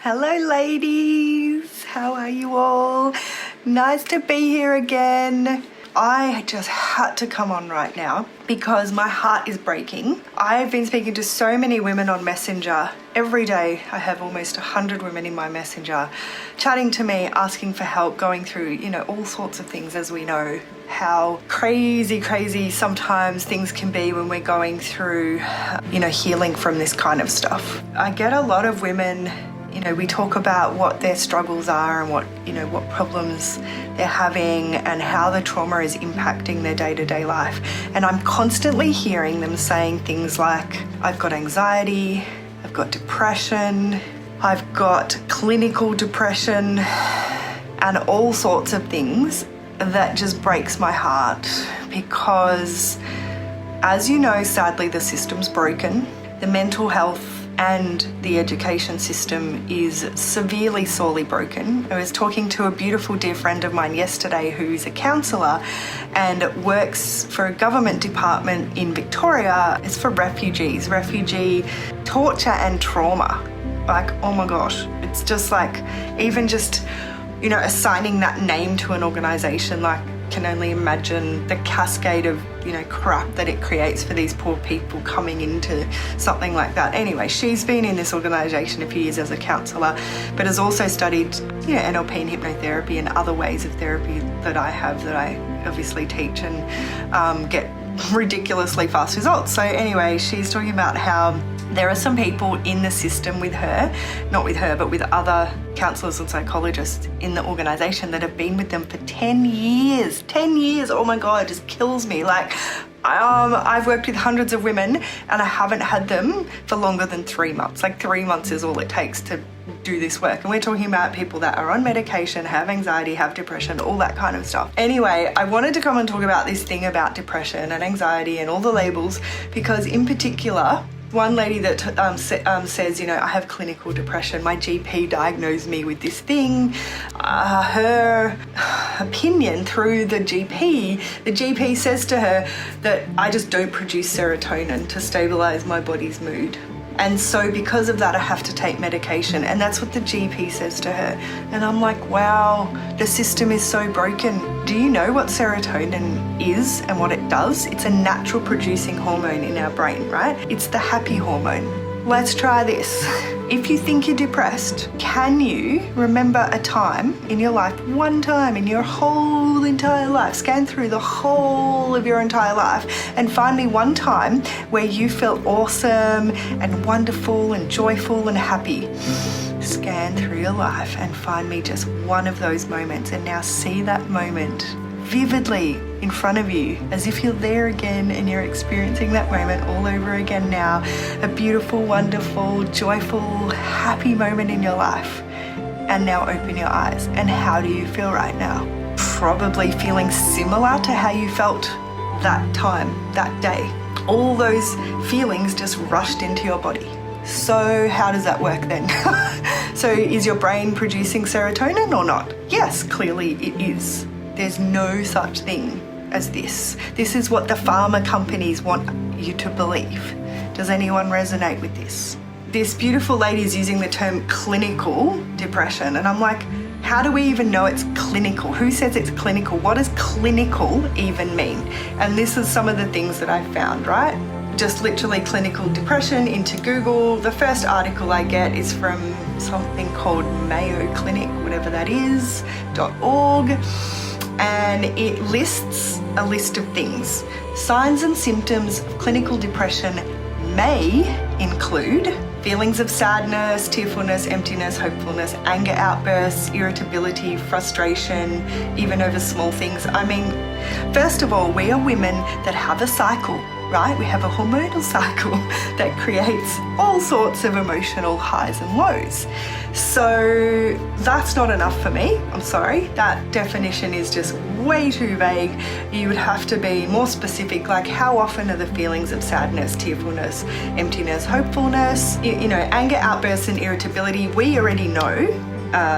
Hello ladies, how are you all? Nice to be here again. I just had to come on right now because my heart is breaking. I've been speaking to so many women on Messenger. Every day I have almost 100 women in my Messenger chatting to me, asking for help, going through, all sorts of things, as we know how crazy sometimes things can be when we're going through, healing from this kind of stuff. I get a lot of women, we talk about what their struggles are and what problems they're having and how the trauma is impacting their day-to-day life. And I'm constantly hearing them saying things like, I've got anxiety, I've got depression, I've got clinical depression, and all sorts of things. That just breaks my heart because, as you know, sadly, the system's broken. The mental health and the education system is severely, sorely broken. I was talking to a beautiful dear friend of mine yesterday who's a counsellor and works for a government department in Victoria. It's for refugees, refugee torture and trauma. Like, oh my gosh, it's just like, even just, assigning that name to an organisation, like, can only imagine the cascade of crap that it creates for these poor people coming into something like that. Anyway, she's been in this organisation a few years as a counsellor, but has also studied NLP and hypnotherapy and other ways of therapy that I obviously teach and get ridiculously fast results. So anyway, she's talking about how there are some people in the system with her, not with her, but with other counsellors and psychologists in the organisation that have been with them for 10 years. 10 years, oh my God, it just kills me. Like, I've worked with hundreds of women and I haven't had them for longer than 3 months. Like 3 months is all it takes to do this work. And we're talking about people that are on medication, have anxiety, have depression, all that kind of stuff. Anyway, I wanted to come and talk about this thing about depression and anxiety and all the labels, because in particular, one lady that says, I have clinical depression. My GP diagnosed me with this thing. Her opinion through the GP says to her that I just don't produce serotonin to stabilize my body's mood. And so because of that, I have to take medication. And that's what the GP says to her. And I'm like, wow, the system is so broken. Do you know what serotonin is and what it does? It's a natural producing hormone in our brain, right? It's the happy hormone. Let's try this. If you think you're depressed, can you remember a time in your life, one time in your whole entire life, scan through the whole of your entire life and find me one time where you felt awesome and wonderful and joyful and happy. Scan through your life and find me just one of those moments, and now see that moment vividly in front of you as if you're there again and you're experiencing that moment all over again now. A beautiful, wonderful, joyful, happy moment in your life. And now open your eyes. And how do you feel right now? Probably feeling similar to how you felt that time, that day. All those feelings just rushed into your body. So how does that work then? So is your brain producing serotonin or not? Yes, clearly it is. There's no such thing as this. This is what the pharma companies want you to believe. Does anyone resonate with this? This beautiful lady is using the term clinical depression, and I'm like, how do we even know it's clinical? Who says it's clinical? What does clinical even mean? And this is some of the things that I found, right? Just literally clinical depression into Google. The first article I get is from something called Mayo Clinic, whatever that is, .org. And it lists a list of things. Signs and symptoms of clinical depression may include feelings of sadness, tearfulness, emptiness, hopefulness, anger outbursts, irritability, frustration, even over small things. I mean, first of all, we are women that have a cycle, right? We have a hormonal cycle that creates all sorts of emotional highs and lows. So that's not enough for me. I'm sorry. That definition is just way too vague. You would have to be more specific, like how often are the feelings of sadness, tearfulness, emptiness, hopefulness, anger outbursts and irritability. We already know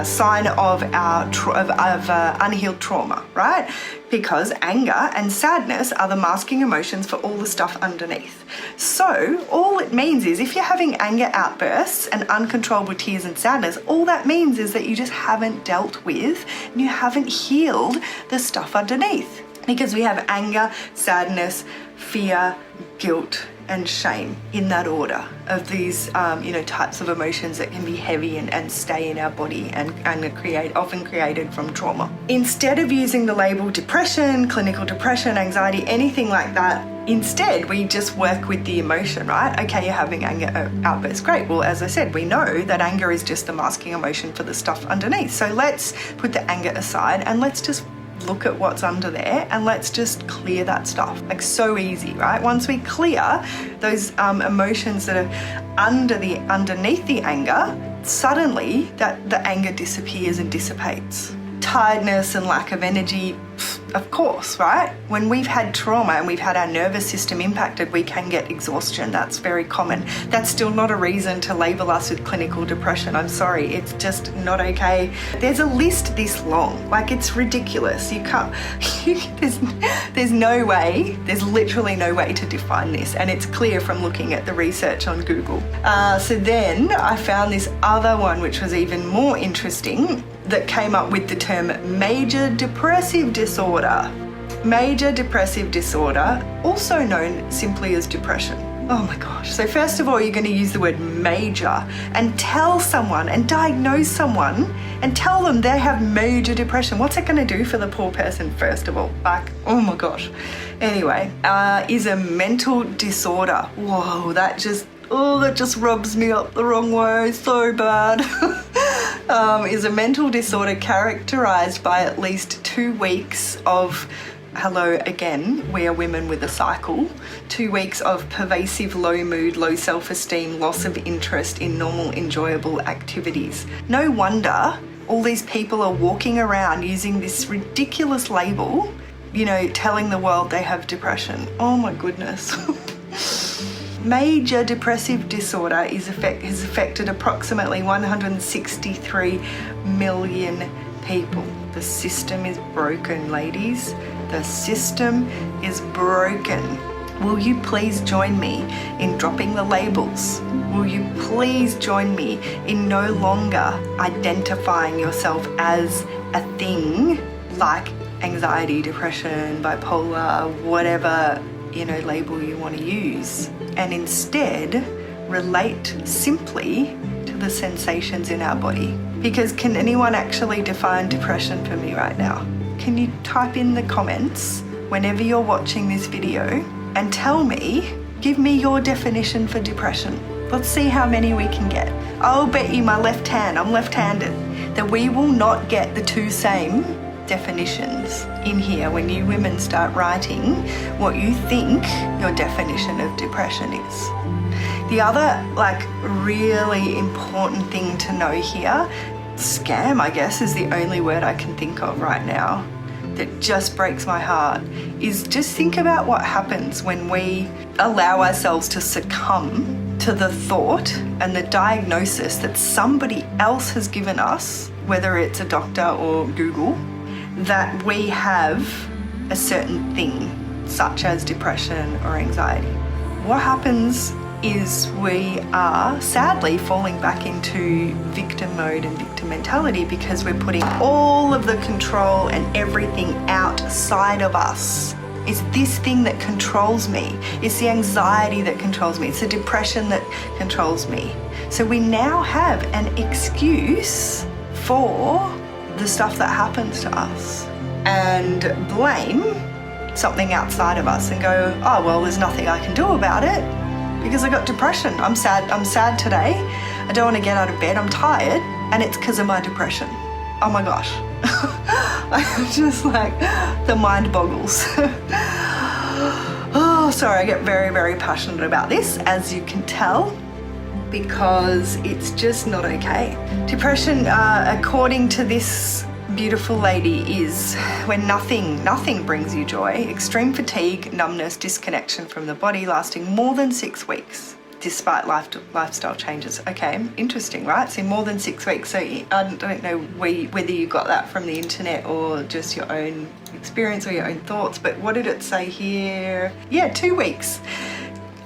sign of unhealed trauma, right? Because anger and sadness are the masking emotions for all the stuff underneath. So all it means is if you're having anger outbursts and uncontrollable tears and sadness, all that means is that you just haven't dealt with and you haven't healed the stuff underneath. Because we have anger, sadness, fear, guilt, and shame in that order of these types of emotions that can be heavy and stay in our body and are often created from trauma. Instead of using the label depression, clinical depression, anxiety, anything like that, instead we just work with the emotion, right? Okay, you're having anger outbursts, great. Well, as I said, we know that anger is just the masking emotion for the stuff underneath. So let's put the anger aside and let's just look at what's under there and let's just clear that stuff. Like, so easy, right? Once we clear those emotions that are underneath the anger, suddenly the anger disappears and dissipates. Tiredness and lack of energy, of course, right? When we've had trauma and we've had our nervous system impacted, we can get exhaustion. That's very common. That's still not a reason to label us with clinical depression. I'm sorry, it's just not okay. There's a list this long, like it's ridiculous. You can't, there's no way, there's literally no way to define this. And it's clear from looking at the research on Google. So then I found this other one, which was even more interesting, that came up with the term major depressive disorder. Major depressive disorder, also known simply as depression. Oh my gosh. So first of all, you're going to use the word major and tell someone and diagnose someone and tell them they have major depression. What's it going to do for the poor person, first of all? Like, oh my gosh. Anyway, is a mental disorder. Whoa, that just rubs me up the wrong way so bad. Is a mental disorder characterized by at least 2 weeks of, hello again, we are women with a cycle, 2 weeks of pervasive low mood, low self-esteem, loss of interest in normal enjoyable activities. No wonder all these people are walking around using this ridiculous label, telling the world they have depression. Oh my goodness. Major depressive disorder has affected approximately 163 million people. The system is broken, ladies. The system is broken. Will you please join me in dropping the labels? Will you please join me in no longer identifying yourself as a thing like anxiety, depression, bipolar, whatever label you want to use, and instead relate simply to the sensations in our body? Because can anyone actually define depression for me right now? Can you type in the comments whenever you're watching this video and tell me, give me your definition for depression? Let's see how many we can get. I'll bet you my left hand, I'm left-handed, that we will not get the 2 same definitions in here when you women start writing what you think your definition of depression is. The other really important thing to know here, scam I guess is the only word I can think of right now that just breaks my heart, is just think about what happens when we allow ourselves to succumb to the thought and the diagnosis that somebody else has given us, whether it's a doctor or Google, that we have a certain thing, such as depression or anxiety. What happens is we are sadly falling back into victim mode and victim mentality because we're putting all of the control and everything outside of us. It's this thing that controls me. It's the anxiety that controls me. It's the depression that controls me. So we now have an excuse for the stuff that happens to us and blame something outside of us and go, oh, well, there's nothing I can do about it because I got depression. I'm sad today. I don't want to get out of bed. I'm tired and it's because of my depression. Oh my gosh. I'm just the mind boggles. Oh, sorry, I get very, very passionate about this, as you can tell, because it's just not okay. Depression, according to this beautiful lady, is when nothing brings you joy, extreme fatigue, numbness, disconnection from the body lasting more than 6 weeks. despite lifestyle changes. Okay, interesting, right? So more than 6 weeks. So I don't know whether you got that from the internet or just your own experience or your own thoughts, but what did it say here? Yeah, 2 weeks.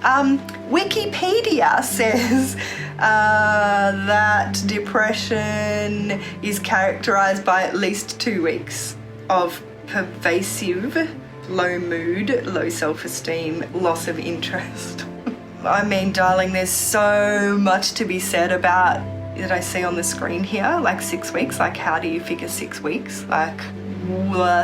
Wikipedia says that depression is characterized by at least 2 weeks of pervasive low mood, low self-esteem, loss of interest. I mean, darling, there's so much to be said about that I see on the screen here, like 6 weeks. Like, how do you figure 6 weeks? Like,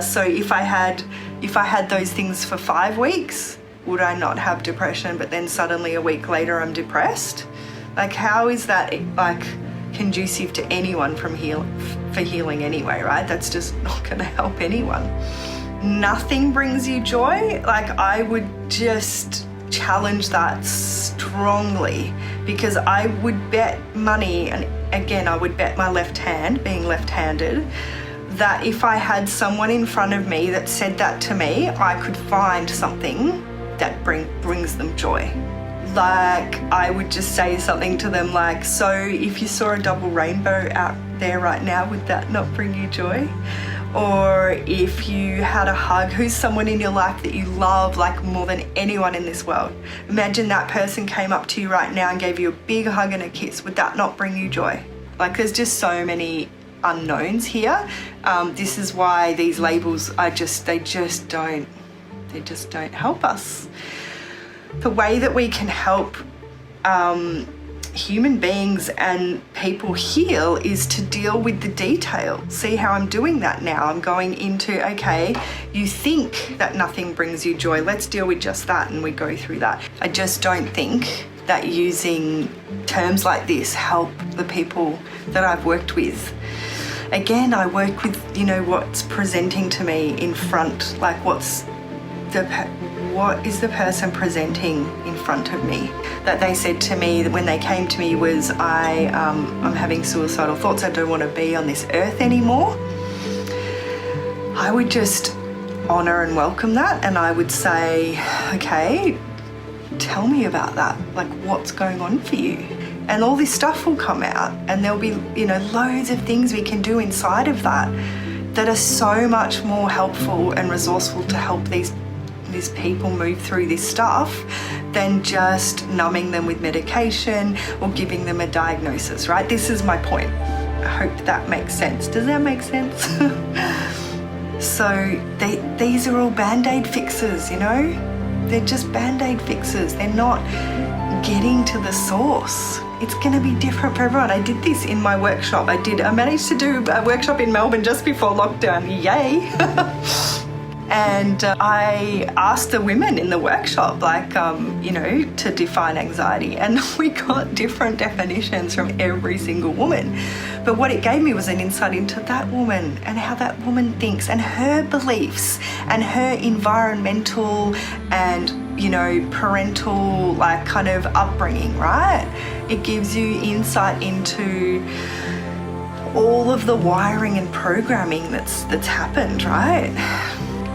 so if I had those things for 5 weeks, would I not have depression? But then suddenly a week later, I'm depressed. Like, how is that like conducive to anyone for healing anyway, right? That's just not going to help anyone. Nothing brings you joy. Like, I would just challenge that strongly, because I would bet money, and again I would bet my left hand, being left-handed, that if I had someone in front of me that said that to me, I could find something that brings them joy. Like, I would just say something to them like, so if you saw a double rainbow out there right now, would that not bring you joy? Or if you had a hug, who's someone in your life that you love like more than anyone in this world? Imagine that person came up to you right now and gave you a big hug and a kiss. Would that not bring you joy? Like, there's just so many unknowns here. This is why these labels they just don't help us. The way that we can help human beings and people heal is to deal with the detail. See how I'm doing that now? I'm going into, okay, you think that nothing brings you joy. Let's deal with just that, and we go through that. I just don't think that using terms like this help the people that I've worked with. Again, I work with, what's presenting to me in front, like what is the person presenting in front of me? That they said to me when they came to me was, I'm having suicidal thoughts, I don't want to be on this earth anymore. I would just honour and welcome that, and I would say, okay, tell me about that. Like, what's going on for you? And all this stuff will come out, and there'll be, loads of things we can do inside of that are so much more helpful and resourceful to help these people move through this stuff than just numbing them with medication or giving them a diagnosis, right? This is my point. I hope that makes sense. Does that make sense? So these are all band-aid fixes, They're just band-aid fixes. They're not getting to the source. It's going to be different for everyone. I did this in my workshop. I managed to do a workshop in Melbourne just before lockdown. Yay! And I asked the women in the workshop, to define anxiety. And we got different definitions from every single woman. But what it gave me was an insight into that woman and how that woman thinks and her beliefs and her environmental and, parental, kind of upbringing, right? It gives you insight into all of the wiring and programming that's happened, right?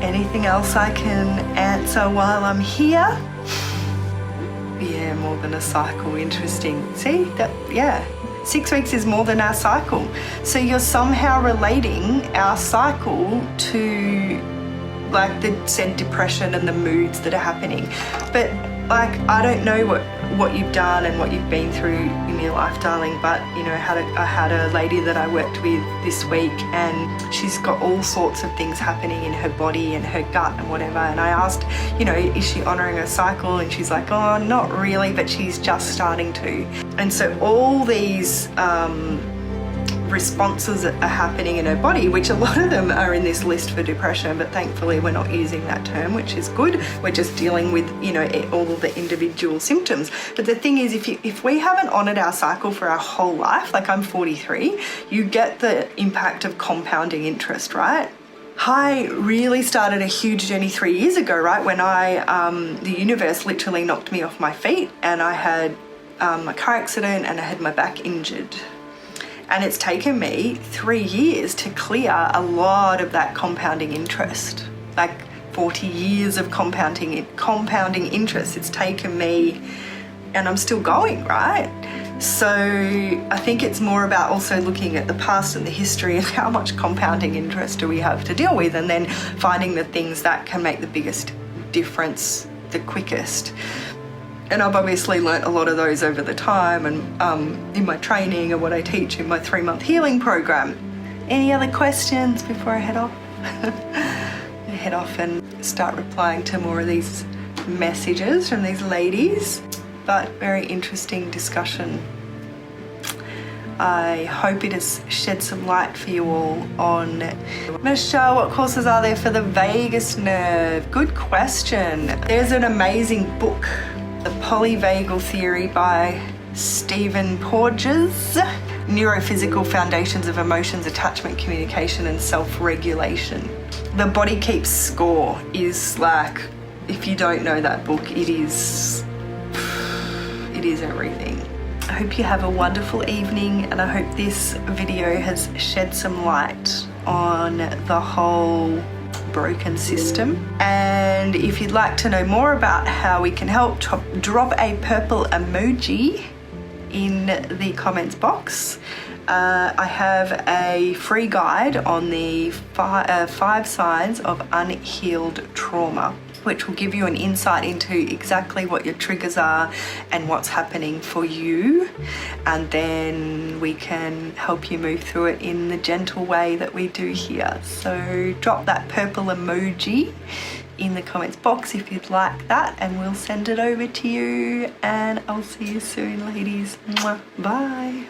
Anything else I can answer while I'm here? Yeah, more than a cycle. Interesting. See that? Yeah. 6 weeks is more than our cycle. So you're somehow relating our cycle to the said depression and the moods that are happening. But I don't know what you've done and what you've been through in your life, darling, but I had a lady that I worked with this week, and she's got all sorts of things happening in her body and her gut and whatever, and I asked, is she honouring her cycle? And she's like, oh, not really, but she's just starting to. And so all these responses are happening in her body, which a lot of them are in this list for depression, but thankfully we're not using that term, which is good. We're just dealing with, all of the individual symptoms. But the thing is, if we haven't honoured our cycle for our whole life, like I'm 43, you get the impact of compounding interest, right? I really started a huge journey 3 years ago, right? When the universe literally knocked me off my feet, and I had a car accident and I had my back injured. And it's taken me 3 years to clear a lot of that compounding interest, like 40 years of compounding interest. It's taken me and I'm still going, right? So I think it's more about also looking at the past and the history and how much compounding interest do we have to deal with, and then finding the things that can make the biggest difference the quickest. And I've obviously learnt a lot of those over the time and in my training and what I teach in my 3-month healing program. Any other questions before I head off? I head off and start replying to more of these messages from these ladies. But very interesting discussion. I hope it has shed some light for you all on Michelle, what courses are there for the vagus nerve? Good question. There's an amazing book, The Polyvagal Theory by Stephen Porges, Neurophysical Foundations of Emotions, Attachment, Communication and Self-Regulation. The Body Keeps Score is like, if you don't know that book, it is everything. I hope you have a wonderful evening, and I hope this video has shed some light on the whole broken system. And if you'd like to know more about how we can help, drop a purple emoji in the comments box. I have a free guide on the 5 signs of unhealed trauma, which will give you an insight into exactly what your triggers are and what's happening for you. And then we can help you move through it in the gentle way that we do here. So drop that purple emoji in the comments box if you'd like that, and we'll send it over to you. And I'll see you soon, ladies. Mwah. Bye.